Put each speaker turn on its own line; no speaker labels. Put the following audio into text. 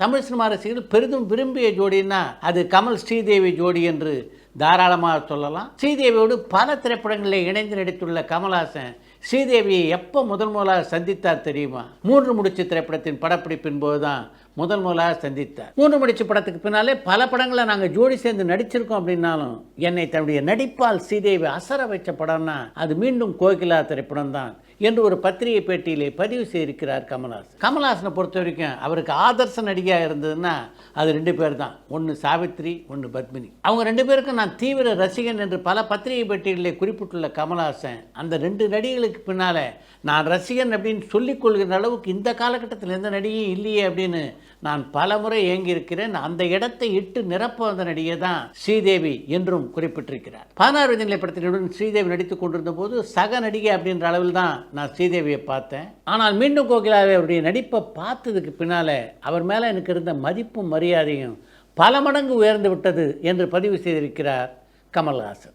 Tamil cinema ரசிகர்கள் பெரிதும் விரும்பிய ஜோடின்னா அது கமல் ஸ்ரீதேவி ஜோடி என்று தாராளமாக சொல்லலாம். ஸ்ரீதேவியோடு பல திரைப்படங்களில் இணைந்து நடித்துள்ள கமல்ஹாசன் ஸ்ரீதேவியை எப்போ முதலாக சந்தித்தார் தெரியுமா? 3 முடிச்சு திரைப்படத்தின் படப்பிடிப்பின் போது தான் முதலாக சந்தித்தார். 3 முடிச்சு படத்துக்கு பின்னாலே பல படங்களை நாங்கள் ஜோடி சேர்ந்து நடிச்சிருக்கோம். அப்படின்னாலும் என்னை தன்னுடைய நடிப்பால் ஸ்ரீதேவி அசர வைச்ச படம்னா அது மீண்டும் கோகிலா திரைப்படம் தான் என்று ஒரு பத்திரிகை பேட்டியிலே பதிவு செய்திருக்கிறார் கமல்ஹாசன். கமல்ஹாசனை பொறுத்த வரைக்கும் அவருக்கு ஆதர்ச நடிகையாக இருந்ததுன்னா அது 2 பேர் தான். ஒன்று சாவித்ரி, ஒன்று பத்மினி. அவங்க 2 பேருக்கும் நான் தீவிர ரசிகன் என்று பல பத்திரிகை பேட்டிகளிலே குறிப்பிட்டுள்ள கமல்ஹாசன் அந்த 2 நடிகைகளுக்கு பின்னால் நான் ரசிகன் அப்படின்னு சொல்லிக்கொள்கிற அளவுக்கு இந்த காலகட்டத்தில் எந்த நடிகையும் இல்லையே அப்படின்னு நான் பல முறை ஏங்கியிருக்கிறேன். அந்த இடத்தை இட்டு நிரப்ப வந்த நடிகை தான் ஸ்ரீதேவி என்றும் குறிப்பிட்டிருக்கிறார். 16 நிலை படத்தினுடன் ஸ்ரீதேவி நடித்துக் கொண்டிருந்த போது சக நடிகை அப்படின்ற அளவில் தான் நான் ஸ்ரீதேவியை பார்த்தேன். ஆனால் மீண்டும் கோகிலாவை அவருடைய நடிப்பை பார்த்ததுக்கு பின்னால் அவர் மேலே எனக்கு இருந்த மதிப்பும் மரியாதையும் பல மடங்கு உயர்ந்து விட்டது என்று பதிவு செய்திருக்கிறார் கமல்ஹாசன்.